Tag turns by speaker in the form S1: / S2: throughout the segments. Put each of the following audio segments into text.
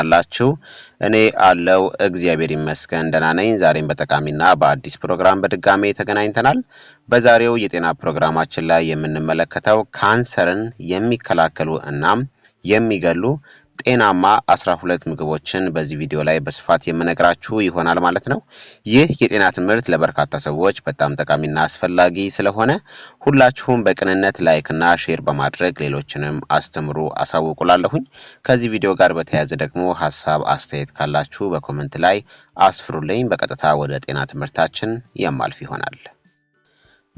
S1: አላችሁ እኔ አለው እግዚአብሔር ይመስገን ደህና ነኝ። ዛሬም በጠቃሚና በአዲስ ፕሮግራም በድጋሜ ተገናኝተናል። በዛሬው የጤና ፕሮግራማችን ላይ የምንመለከተው ካንሰርን የሚከላከሉ እናም የሚገሉ ጤናማ 12 ምግቦችን በዚህ ቪዲዮ ላይ በስፋት የምነግራችሁ ይሆናል ማለት ነው። ይህ የጤና ትምህርት ለበርካታ ሰዎች በጣም ጠቃሚና አስፈላጊ ስለሆነ ሁላችሁም በቅንነት ላይክና ሼር በማድረግ ሌሎችንም አስተምሩ አሳውቁላለሁኝ። ከዚህ ቪዲዮ ጋር በተያያዘ ደግሞ ሐሳብ አስተያየት ካላችሁ በኮሜንት ላይ አስፍሩልኝ። በቀጥታ ወደ ጤና ትምህርታችን የማልፍ ይሆናል።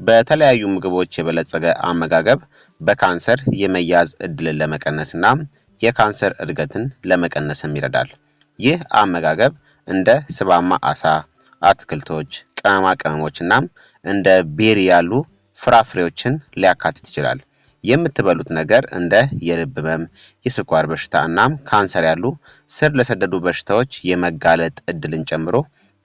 S1: በተለያዩ ምግቦች የበለጸገ አመጋገብ በካንሰር የመያዝ እድልን ለመቀነስና የካንሰር እድገትን ለመቀነስም ይረዳል። ይህ አመጋገብ እንደ ስባማ አሳ፣ አትክልቶች፣ ቅመማ ቅመሞችና እንደ ቤሪ ያሉ ፍራፍሬዎችን ሊያካትት ይችላል። የምትበሉት ነገር እንደ የልብ ህመም፣ የስኳር በሽታ እናም ካንሰር ያሉ ስር ለሰደዱ በሽታዎች የመጋለጥ እድልን ጨምሮ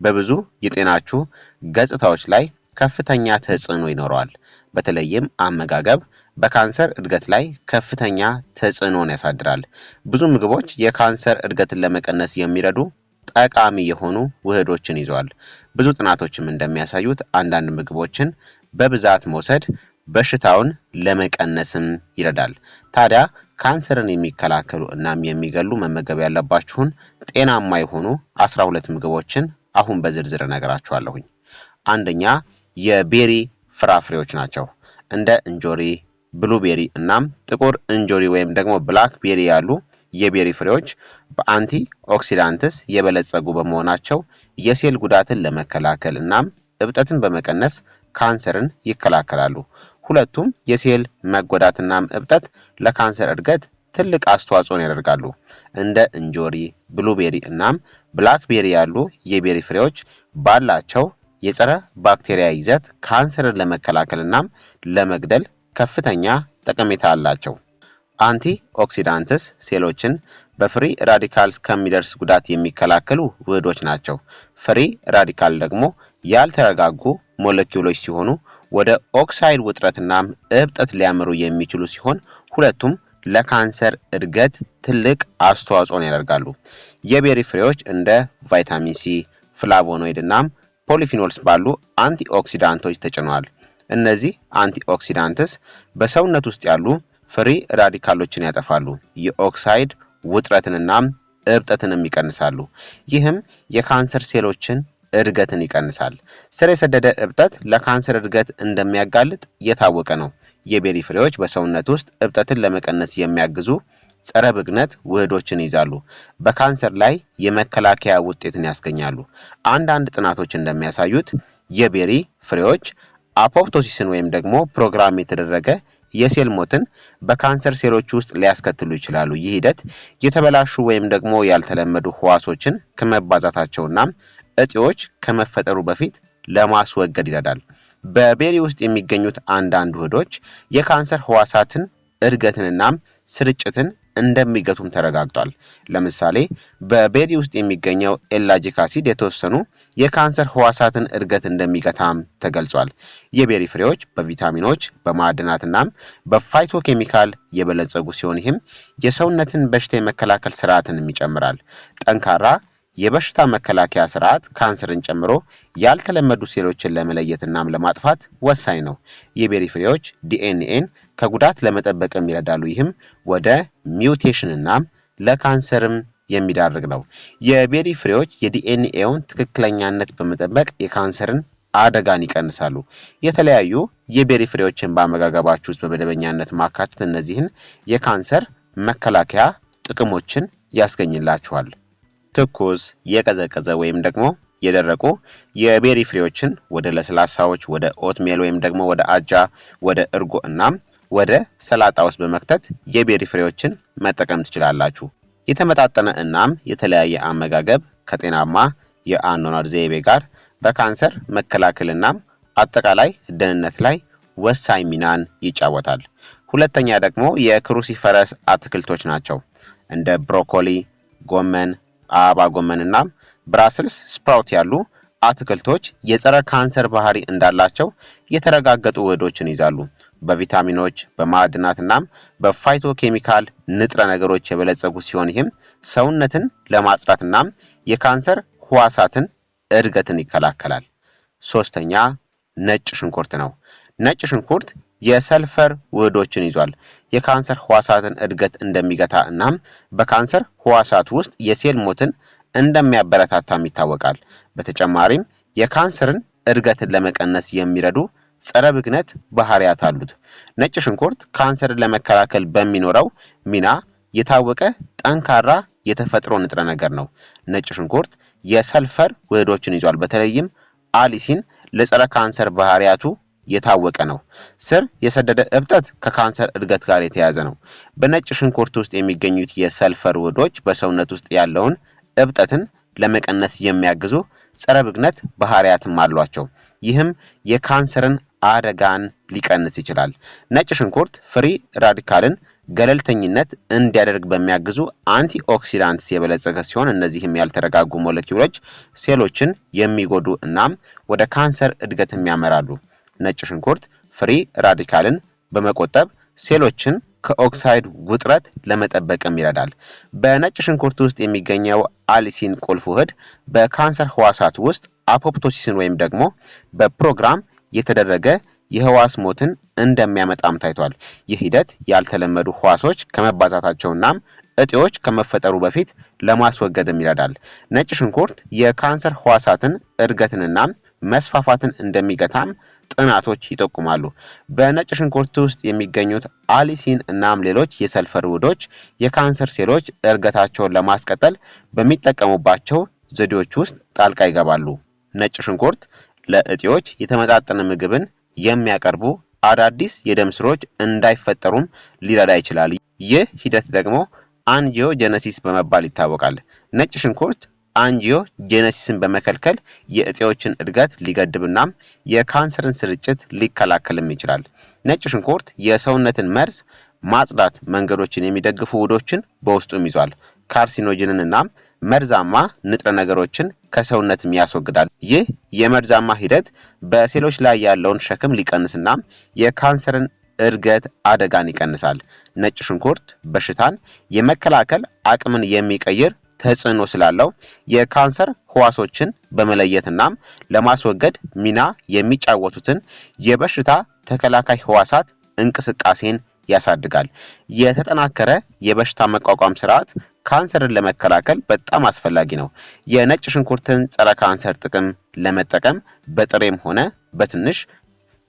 S1: በብዙ የጤናችሁ ገጽታዎች ላይ ከፍተኛ ተጽዕኖ ይኖረዋል። በተለይም አመጋገብ በካንሰር እድገት ላይ ከፍተኛ ተጽዕኖን ያሳድራል። ብዙ ምግቦች የካንሰር እድገትን ለመቀነስ የሚረዱ ጠቃሚ የሆኑ ውህዶችን ይዘዋል። ብዙ ጥናቶችም እንደሚያሳዩት አንዳንድ ምግቦችን በብዛት መውሰድ በሽታውን ለመቀነስም ይረዳል። ታዲያ ካንሰርን የሚከላከሉ እናም የሚገሉ መመገብ ያለባችሁን ጤናማ የሆኑ 12 ምግቦችን አሁን በዝርዝር እነግራችኋለሁኝ። አንደኛ የቤሪ ፍራፍሬዎች ናቸው። እንደ እንጆሪ፣ ብሉቤሪ እናም ጥቁር እንጆሪ ወይም ደግሞ ብላክ ቤሪ ያሉ የቤሪ ፍሬዎች በአንቲ ኦክሲዳንትስ የበለጸጉ በመሆናቸው የሴል ጉዳትን ለመከላከል እናም እብጠትን በመቀነስ ካንሰርን ይከላከላሉ። ሁለቱም የሴል መጎዳትናም እብጠት ለካንሰር እድገት ትልቅ አስተዋጽኦን ያደርጋሉ። እንደ እንጆሪ፣ ብሉቤሪ እናም ብላክ ቤሪ ያሉ የቤሪ ፍሬዎች ባላቸው የጸረ ባክቴሪያ ይዘት ካንሰርን ለመከላከልና ለመግደል ከፍተኛ ጠቀሜታ አላቸው። አንቲ ኦክሲዳንትስ ሴሎችን በፍሪ ራዲካልስ ከሚደርስ ጉዳት የሚከላከሉ ውህዶች ናቸው። ፍሪ ራዲካል ደግሞ ያልተረጋጉ ሞለኪውሎች ሲሆኑ ወደ ኦክሳይድ ውጥረትና እብጠት ሊያመሩ የሚችሉ ሲሆን ሁለቱም ለካንሰር እድገት ትልቅ አስተዋጽኦን ያደርጋሉ። የቤሪ ፍሬዎች እንደ ቫይታሚን ሲ፣ ፍላቮኖይድ እና ፖሊፊኖልስ ባሉ አንቲኦክሲዳንቶች ተጭነዋል። እነዚህ አንቲኦክሲዳንትስ በሰውነት ውስጥ ያሉ ፍሪ ራዲካሎችን ያጠፋሉ፣ የኦክሳይድ ውጥረትንና እብጠትንም ይቀንሳሉ። ይህም የካንሰር ሴሎችን እድገትን ይቀንሳል። ስር የሰደደ እብጠት ለካንሰር እድገት እንደሚያጋልጥ የታወቀ ነው። የቤሪ ፍሬዎች በሰውነት ውስጥ እብጠትን ለመቀነስ የሚያግዙ ጸረ ብግነት ውህዶችን ይዛሉ። በካንሰር ላይ የመከላከያ ውጤትን ያስገኛሉ። አንዳንድ ጥናቶች እንደሚያሳዩት የቤሪ ፍሬዎች አፖፕቶሲስን ወይም ደግሞ ፕሮግራም የተደረገ የሴል ሞትን በካንሰር ሴሎች ውስጥ ሊያስከትሉ ይችላሉ። ይህ ሂደት የተበላሹ ወይም ደግሞ ያልተለመዱ ህዋሶችን ከመባዛታቸውና እጢዎች ከመፈጠሩ በፊት ለማስወገድ ይረዳል። በቤሪ ውስጥ የሚገኙት አንዳንድ ውህዶች የካንሰር ህዋሳትን እድገትንና ስርጭትን እንደሚገቱም ተረጋግጧል። ለምሳሌ በቤሪ ውስጥ የሚገኘው ኤላጂክ አሲድ የተወሰኑ የካንሰር ህዋሳትን እድገት እንደሚገታም ተገልጿል። የቤሪ ፍሬዎች በቪታሚኖች፣ በማዕድናትና በፋይቶኬሚካል የበለጸጉ ሲሆን ይህም የሰውነትን በሽታ የመከላከል ስርዓትን ይጨምራል። ጠንካራ የበሽታ መከላከያ ስርዓት ካንሰርን ጨምሮ ያልተለመዱ ሴሎችን ለመለየትና ለማጥፋት ወሳኝ ነው። የቤሪ ፍሬዎች ዲኤንኤን ከጉዳት ለመጠበቅም ይረዳሉ። ይህም ወደ ሚውቴሽንና ለካንሰርም የሚዳርግ ነው። የቤሪ ፍሬዎች የዲኤንኤውን ትክክለኛነት በመጠበቅ የካንሰርን አደጋን ይቀንሳሉ። የተለያዩ የቤሪ ፍሬዎችን በአመጋገባችሁ ውስጥ በመደበኛነት ማካተት እነዚህን የካንሰር መከላከያ ጥቅሞችን ያስገኝላችኋል። ትኩስ፣ የቀዘቀዘ ወይም ደግሞ የደረቁ የቤሪ ፍሬዎችን ወደ ለስላሳዎች፣ ወደ ኦትሜል ወይም ደግሞ ወደ አጃ፣ ወደ እርጎ እናም ወደ ሰላጣ ውስጥ በመክተት የቤሪ ፍሬዎችን መጠቀም ትችላላችሁ። የተመጣጠነ እናም የተለያየ አመጋገብ ከጤናማ የአኗኗር ዘይቤ ጋር በካንሰር መከላከልና አጠቃላይ ደህንነት ላይ ወሳኝ ሚናን ይጫወታል። ሁለተኛ ደግሞ የክሩሲፈረስ አትክልቶች ናቸው። እንደ ብሮኮሊ፣ ጎመን፣ አበባ ጎመንና ብራስልስ ስፕራውት ያሉ አትክልቶች የጸረ ካንሰር ባህሪ እንዳላቸው የተረጋገጡ ውህዶችን ይዛሉ። በቪታሚኖች በማዕድናትና በፋይቶኬሚካል ንጥረ ነገሮች የበለጸጉ ሲሆን ይህም ሰውነትን ለማጽዳትና የካንሰር ህዋሳትን እድገትን ይከላከላል። ሶስተኛ ነጭ ሽንኩርት ነው። ነጭ ሽንኩርት የሰልፈር ውህዶችን ይዟል። የካንሰር ህዋሳትን እድገት እንደሚገታ እናም በካንሰር ህዋሳት ውስጥ የሴል ሞትን እንደሚያበረታታም ይታወቃል። በተጨማሪም የካንሰርን እድገትን ለመቀነስ የሚረዱ ጸረ ብግነት ባህሪያት አሉት። ነጭ ሽንኩርት ካንሰርን ለመከላከል በሚኖረው ሚና የታወቀ ጠንካራ የተፈጥሮ ንጥረ ነገር ነው። ነጭ ሽንኩርት የሰልፈር ውህዶችን ይዟል። በተለይም አሊሲን ለጸረ ካንሰር ባህሪያቱ የታወቀ ነው። ስር የሰደደ እብጠት ከካንሰር እድገት ጋር የተያያዘ ነው። በነጭ ሽንኩርት ውስጥ የሚገኙት የሰልፈር ውህዶች በሰውነት ውስጥ ያለውን እብጠትን ለመቀነስ የሚያግዙ ጸረ ብግነት ባህሪያትም አሏቸው። ይህም የካንሰርን አደጋን ሊቀንስ ይችላል። ነጭ ሽንኩርት ፍሪ ራዲካልን ገለልተኝነት እንዲያደርግ በሚያግዙ አንቲኦክሲዳንትስ የበለጸገ ሲሆን እነዚህም ያልተረጋጉ ሞለኪውሎች ሴሎችን የሚጎዱ እናም ወደ ካንሰር እድገትም ያመራሉ። ነጭ ሽንኩርት ፍሪ ራዲካልን በመቆጠብ ሴሎችን ከኦክሳይድ ውጥረት ለመጠበቅም ይረዳል። በነጭ ሽንኩርት ውስጥ የሚገኘው አሊሲን ቁልፍ ውህድ በካንሰር ህዋሳት ውስጥ አፖፕቶሲስን ወይም ደግሞ በፕሮግራም የተደረገ የህዋስ ሞትን እንደሚያመጣም ታይቷል። ይህ ሂደት ያልተለመዱ ህዋሶች ከመባዛታቸውና እጢዎች ከመፈጠሩ በፊት ለማስወገድም ይረዳል። ነጭ ሽንኩርት የካንሰር ህዋሳትን እድገትንና መስፋፋትን እንደሚገታም ጥናቶች ይጠቁማሉ። በነጭ ሽንኩርት ውስጥ የሚገኙት አሊሲን እናም ሌሎች የሰልፈር ውህዶች የካንሰር ሴሎች እድገታቸውን ለማስቀጠል በሚጠቀሙባቸው ዘዴዎች ውስጥ ጣልቃ ይገባሉ። ነጭ ሽንኩርት ለእጢዎች የተመጣጠነ ምግብን የሚያቀርቡ አዳዲስ የደም ስሮች እንዳይፈጠሩም ሊረዳ ይችላል። ይህ ሂደት ደግሞ አንጂዮጀነሲስ በመባል ይታወቃል። ነጭ ሽንኩርት አንጂዮጀነሲስን በመከልከል የእጢዎችን እድገት ሊገድብና የካንሰርን ስርጭት ሊከላከልም ይችላል። ነጭ ሽንኩርት የሰውነትን መርዝ ማጽዳት መንገዶችን የሚደግፉ ውህዶችን በውስጡም ይዟል። ካርሲኖጅንን እና መርዛማ ንጥረ ነገሮችን ከሰውነትም ያስወግዳል። ይህ የመርዛማ ሂደት በሴሎች ላይ ያለውን ሸክም ሊቀንስና የካንሰርን እድገት አደጋን ይቀንሳል። ነጭ ሽንኩርት በሽታን የመከላከል አቅምን የሚቀይር ተጽዕኖ ስላለው የካንሰር ህዋሶችን በመለየትና ለማስወገድ ሚና የሚጫወቱትን የበሽታ ተከላካይ ህዋሳት እንቅስቃሴን ያሳድጋል። የተጠናከረ የበሽታ መቋቋም ስርዓት ካንሰርን ለመከላከል በጣም አስፈላጊ ነው። የነጭ ሽንኩርትን ጸረ ካንሰር ጥቅም ለመጠቀም በጥሬም ሆነ በትንሽ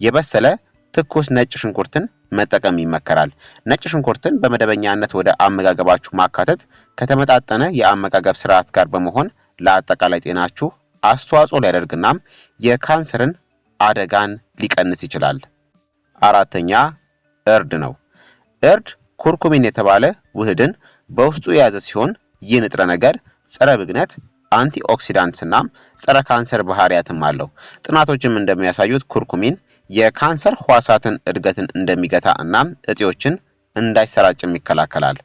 S1: የበሰለ ትኩስ ነጭ ሽንኩርትን መጠቀም ይመከራል። ነጭ ሽንኩርትን በመደበኛነት ወደ አመጋገባችሁ ማካተት ከተመጣጠነ የአመጋገብ ስርዓት ጋር በመሆን ለአጠቃላይ ጤናችሁ አስተዋጽኦ ሊያደርግናም የካንሰርን አደጋን ሊቀንስ ይችላል። አራተኛ እርድ ነው። እርድ ኩርኩሚን የተባለ ውህድን በውስጡ የያዘ ሲሆን ይህ ንጥረ ነገር ጸረ ብግነት፣ አንቲኦክሲዳንትስ እና ጸረ ካንሰር ባህሪያትም አለው። ጥናቶችም እንደሚያሳዩት ኩርኩሚን የካንሰር ህዋሳትን እድገትን እንደሚገታ እና እጢዎችን እንዳይሰራጭም ይከላከላል።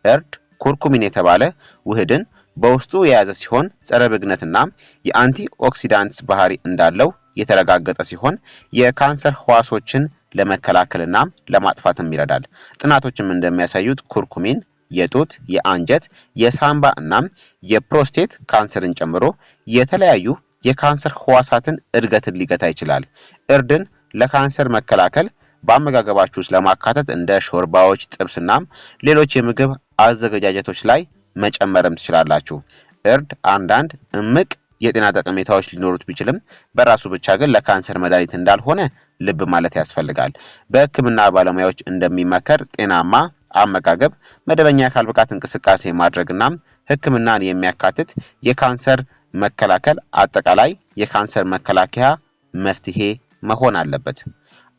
S1: እርድ ኩርኩሚን የተባለ ውህድን በውስጡ የያዘ ሲሆን ጸረ ብግነትና የአንቲኦክሲዳንትስ ባህሪ እንዳለው የተረጋገጠ ሲሆን የካንሰር ህዋሶችን ለመከላከልና ለማጥፋትም ይረዳል። ጥናቶችም እንደሚያሳዩት ኩርኩሚን የጡት፣ የአንጀት፣ የሳምባ እናም የፕሮስቴት ካንሰርን ጨምሮ የተለያዩ የካንሰር ህዋሳትን እድገትን ሊገታ ይችላል። እርድን ለካንሰር መከላከል በአመጋገባችሁ ውስጥ ለማካተት እንደ ሾርባዎች፣ ጥብስናም ሌሎች የምግብ አዘገጃጀቶች ላይ መጨመርም ትችላላችሁ። እርድ አንዳንድ እምቅ የጤና ጠቀሜታዎች ሊኖሩት ቢችልም በራሱ ብቻ ግን ለካንሰር መድኃኒት እንዳልሆነ ልብ ማለት ያስፈልጋል። በህክምና ባለሙያዎች እንደሚመከር ጤናማ አመጋገብ፣ መደበኛ የአካል ብቃት እንቅስቃሴ ማድረግና ህክምናን የሚያካትት የካንሰር መከላከል አጠቃላይ የካንሰር መከላከያ መፍትሄ መሆን አለበት።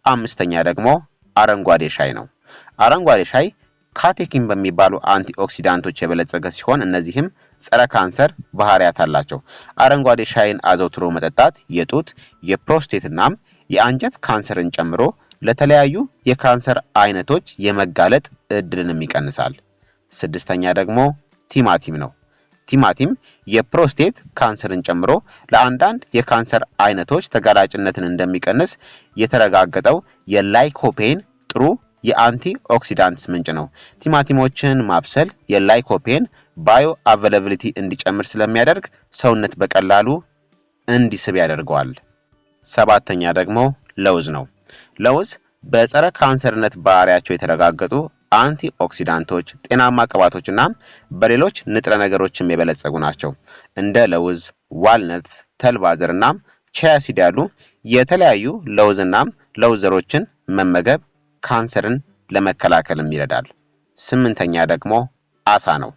S1: አምስተኛ ደግሞ አረንጓዴ ሻይ ነው። አረንጓዴ ሻይ ካቴኪን በሚባሉ አንቲኦክሲዳንቶች የበለጸገ ሲሆን እነዚህም ጸረ ካንሰር ባህሪያት አላቸው። አረንጓዴ ሻይን አዘውትሮ መጠጣት የጡት፣ የፕሮስቴትና የአንጀት ካንሰርን ጨምሮ ለተለያዩ የካንሰር አይነቶች የመጋለጥ እድልንም ይቀንሳል። ስድስተኛ ደግሞ ቲማቲም ነው። ቲማቲም የፕሮስቴት ካንሰርን ጨምሮ ለአንዳንድ የካንሰር አይነቶች ተጋላጭነትን እንደሚቀንስ የተረጋገጠው የላይኮፔን ጥሩ የአንቲ ኦክሲዳንትስ ምንጭ ነው። ቲማቲሞችን ማብሰል የላይኮፔን ባዮ አቬላቢሊቲ እንዲጨምር ስለሚያደርግ ሰውነት በቀላሉ እንዲስብ ያደርገዋል። ሰባተኛ ደግሞ ለውዝ ነው። ለውዝ በጸረ ካንሰርነት ባህሪያቸው የተረጋገጡ አንቲ ኦክሲዳንቶች፣ ጤናማ ቅባቶችና በሌሎች ንጥረ ነገሮችም የበለጸጉ ናቸው። እንደ ለውዝ፣ ዋልነትስ፣ ተልባ ዘርና ቺያ ሲድ ያሉ የተለያዩ ለውዝና ለውዝ ዘሮችን መመገብ ካንሰርን ለመከላከልም ይረዳል። ስምንተኛ ደግሞ አሳ ነው።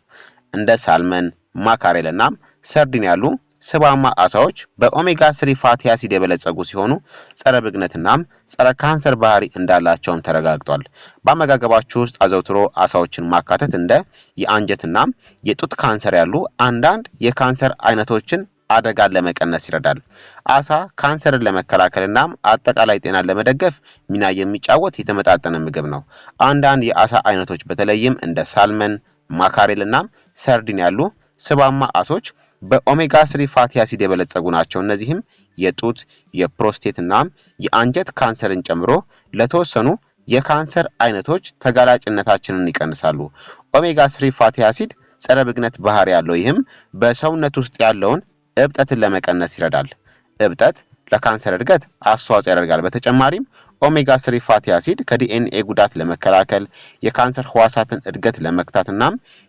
S1: እንደ ሳልመን፣ ማካሬልና ሰርዲን ያሉ ስባማ አሳዎች በኦሜጋ 3 ፋቲ አሲድ የበለጸጉ ሲሆኑ ጸረ ብግነትና ጸረ ካንሰር ባህሪ እንዳላቸውም ተረጋግጧል። በአመጋገባችሁ ውስጥ አዘውትሮ አሳዎችን ማካተት እንደ የአንጀትና የጡት ካንሰር ያሉ አንዳንድ የካንሰር አይነቶችን አደጋን ለመቀነስ ይረዳል። አሳ ካንሰርን ለመከላከልና አጠቃላይ ጤናን ለመደገፍ ሚና የሚጫወት የተመጣጠነ ምግብ ነው። አንዳንድ የአሳ አይነቶች በተለይም እንደ ሳልመን፣ ማካሬልና ሰርዲን ያሉ ስባማ አሶች በኦሜጋ 3 ፋቲ አሲድ የበለጸጉ ናቸው። እነዚህም የጡት፣ የፕሮስቴትና የአንጀት ካንሰርን ጨምሮ ለተወሰኑ የካንሰር አይነቶች ተጋላጭነታችንን ይቀንሳሉ። ኦሜጋ 3 ፋቲ አሲድ ጸረ ብግነት ባህሪ ያለው፣ ይህም በሰውነት ውስጥ ያለውን እብጠትን ለመቀነስ ይረዳል። እብጠት ለካንሰር እድገት አስተዋጽኦ ያደርጋል። በተጨማሪም ኦሜጋ 3 ፋቲ አሲድ ከዲኤንኤ ጉዳት ለመከላከል፣ የካንሰር ህዋሳትን እድገት ለመክታትና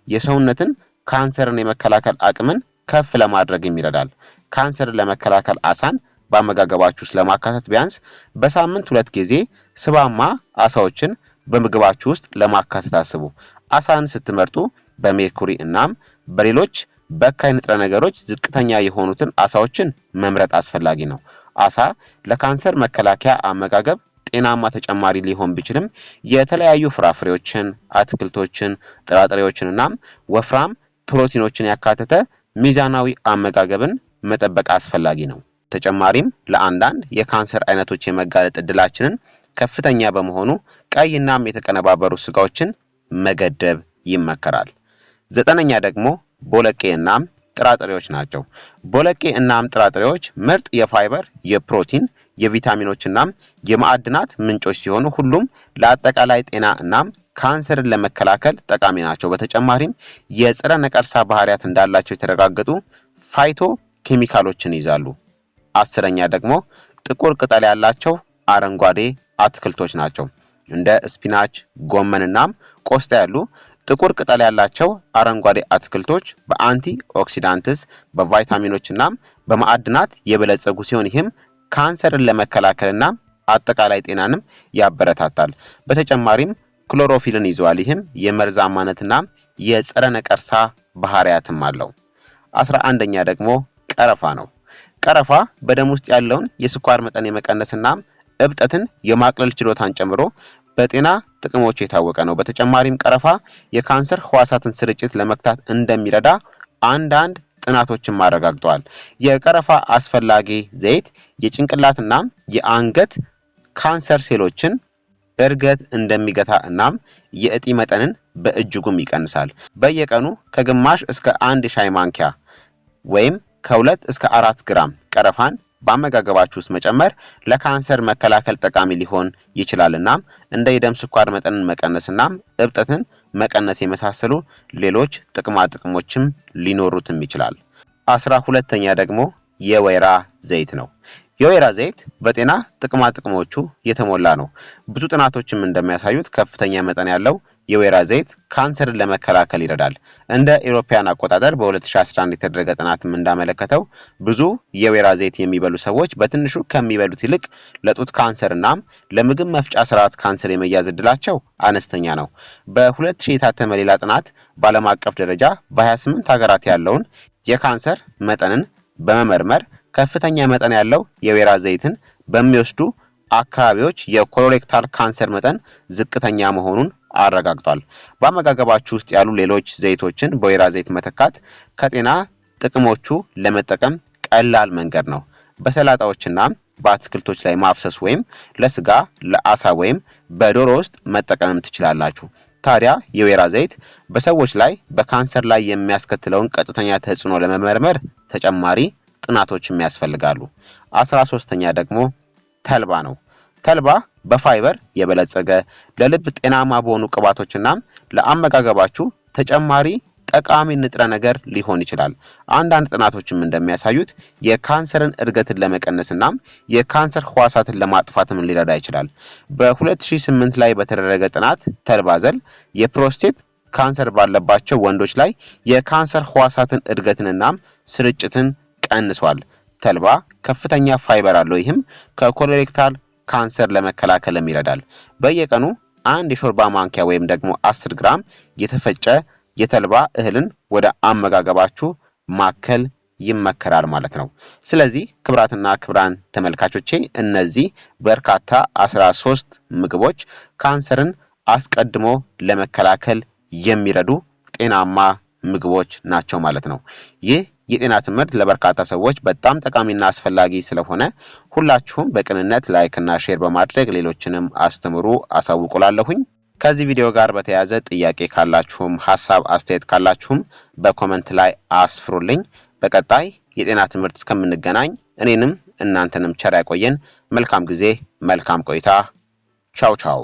S1: የሰውነትን ካንሰርን የመከላከል አቅምን ከፍ ለማድረግ ይረዳል። ካንሰርን ለመከላከል አሳን በአመጋገባችሁ ውስጥ ለማካተት ቢያንስ በሳምንት 2 ጊዜ ስባማ አሳዎችን በምግባችሁ ውስጥ ለማካተት አስቡ። አሳን ስትመርጡ በሜርኩሪ እናም በሌሎች በካይ ንጥረ ነገሮች ዝቅተኛ የሆኑትን አሳዎችን መምረጥ አስፈላጊ ነው። አሳ ለካንሰር መከላከያ አመጋገብ ጤናማ ተጨማሪ ሊሆን ቢችልም የተለያዩ ፍራፍሬዎችን፣ አትክልቶችን፣ ጥራጥሬዎችንና ወፍራም ፕሮቲኖችን ያካተተ ሚዛናዊ አመጋገብን መጠበቅ አስፈላጊ ነው። ተጨማሪም ለአንዳንድ የካንሰር አይነቶች የመጋለጥ እድላችንን ከፍተኛ በመሆኑ ቀይናም የተቀነባበሩ ስጋዎችን መገደብ ይመከራል። ዘጠነኛ ደግሞ ቦለቄ እናም ጥራጥሬዎች ናቸው። ቦለቄ እናም ጥራጥሬዎች ምርጥ የፋይበር፣ የፕሮቲን፣ የቪታሚኖች እናም የማዕድናት ምንጮች ሲሆኑ ሁሉም ለአጠቃላይ ጤና እናም ካንሰርን ለመከላከል ጠቃሚ ናቸው። በተጨማሪም የጸረ ነቀርሳ ባህሪያት እንዳላቸው የተረጋገጡ ፋይቶ ኬሚካሎችን ይዛሉ። አስረኛ ደግሞ ጥቁር ቅጠል ያላቸው አረንጓዴ አትክልቶች ናቸው። እንደ ስፒናች፣ ጎመንናም ቆስጣ ያሉ ጥቁር ቅጠል ያላቸው አረንጓዴ አትክልቶች በአንቲ ኦክሲዳንትስ፣ በቫይታሚኖችና በማዕድናት የበለጸጉ ሲሆን ይህም ካንሰርን ለመከላከልና አጠቃላይ ጤናንም ያበረታታል። በተጨማሪም ክሎሮፊልን ይዘዋል። ይህም የመርዛማነትና የጸረ ነቀርሳ ባህሪያትም አለው። 11ኛ ደግሞ ቀረፋ ነው። ቀረፋ በደም ውስጥ ያለውን የስኳር መጠን የመቀነስና እብጠትን የማቅለል ችሎታን ጨምሮ በጤና ጥቅሞች የታወቀ ነው። በተጨማሪም ቀረፋ የካንሰር ህዋሳትን ስርጭት ለመክታት እንደሚረዳ አንዳንድ ጥናቶችን አረጋግጠዋል። የቀረፋ አስፈላጊ ዘይት የጭንቅላትና የአንገት ካንሰር ሴሎችን እድገት እንደሚገታ እናም የእጢ መጠንን በእጅጉም ይቀንሳል። በየቀኑ ከግማሽ እስከ 1 ሻይ ማንኪያ ወይም ከ2 እስከ 4 ግራም ቀረፋን በአመጋገባችሁ ውስጥ መጨመር ለካንሰር መከላከል ጠቃሚ ሊሆን ይችላልና እንደ የደም ስኳር መጠንን መቀነስና እብጠትን መቀነስ የመሳሰሉ ሌሎች ጥቅሞችም ሊኖሩትም ይችላል። 12ኛ ደግሞ የወይራ ዘይት ነው። የወይራ ዘይት በጤና ጥቅሞቹ የተሞላ ነው። ብዙ ጥናቶችም እንደሚያሳዩት ከፍተኛ መጠን ያለው የወይራ ዘይት ካንሰርን ለመከላከል ይረዳል። እንደ አውሮፓውያን አቆጣጠር በ2011 የተደረገ ጥናትም እንዳመለከተው ብዙ የወይራ ዘይት የሚበሉ ሰዎች በትንሹ ከሚበሉት ይልቅ ለጡት ካንሰርና ለምግብ መፍጫ ስርዓት ካንሰር የመያዝ እድላቸው አነስተኛ ነው። በ2000 የታተመ ሌላ ጥናት በዓለም አቀፍ ደረጃ በ28 ሀገራት ያለውን የካንሰር መጠንን በመመርመር ከፍተኛ መጠን ያለው የወይራ ዘይትን በሚወስዱ አካባቢዎች የኮሎሬክታል ካንሰር መጠን ዝቅተኛ መሆኑን አረጋግጧል። በአመጋገባችሁ ውስጥ ያሉ ሌሎች ዘይቶችን በወይራ ዘይት መተካት ከጤና ጥቅሞቹ ለመጠቀም ቀላል መንገድ ነው። በሰላጣዎችና በአትክልቶች ላይ ማፍሰስ ወይም ለስጋ፣ ለአሳ ወይም በዶሮ ውስጥ መጠቀም ትችላላችሁ። ታዲያ የወይራ ዘይት በሰዎች ላይ በካንሰር ላይ የሚያስከትለውን ቀጥተኛ ተጽዕኖ ለመመርመር ተጨማሪ ጥናቶችም ያስፈልጋሉ። 13ኛ ደግሞ ተልባ ነው። ተልባ በፋይበር የበለጸገ ለልብ ጤናማ በሆኑ ቅባቶችና ለአመጋገባችሁ ተጨማሪ ጠቃሚ ንጥረ ነገር ሊሆን ይችላል። አንዳንድ ጥናቶችም እንደሚያሳዩት የካንሰርን እድገትን ለመቀነስና የካንሰር ህዋሳትን ለማጥፋትም ሊረዳ ይችላል። በ2008 ላይ በተደረገ ጥናት ተልባዘል የፕሮስቴት ካንሰር ባለባቸው ወንዶች ላይ የካንሰር ህዋሳትን እድገትንና ስርጭትን ቀንሷል። ተልባ ከፍተኛ ፋይበር አለው። ይህም ከኮሎሬክታል ካንሰር ለመከላከልም ይረዳል። በየቀኑ አንድ የሾርባ ማንኪያ ወይም ደግሞ 10 ግራም የተፈጨ የተልባ እህልን ወደ አመጋገባችሁ ማከል ይመከራል ማለት ነው። ስለዚህ ክብራትና ክብራን ተመልካቾቼ እነዚህ በርካታ 13 ምግቦች ካንሰርን አስቀድሞ ለመከላከል የሚረዱ ጤናማ ምግቦች ናቸው ማለት ነው። ይህ የጤና ትምህርት ለበርካታ ሰዎች በጣም ጠቃሚና አስፈላጊ ስለሆነ ሁላችሁም በቅንነት ላይክ እና ሼር በማድረግ ሌሎችንም አስተምሩ አሳውቁላለሁኝ። ከዚህ ቪዲዮ ጋር በተያያዘ ጥያቄ ካላችሁም ሐሳብ አስተያየት ካላችሁም በኮሜንት ላይ አስፍሩልኝ። በቀጣይ የጤና ትምህርት እስከምንገናኝ እኔንም እናንተንም ቸር ያቆየን። መልካም ጊዜ፣ መልካም ቆይታ። ቻው ቻው።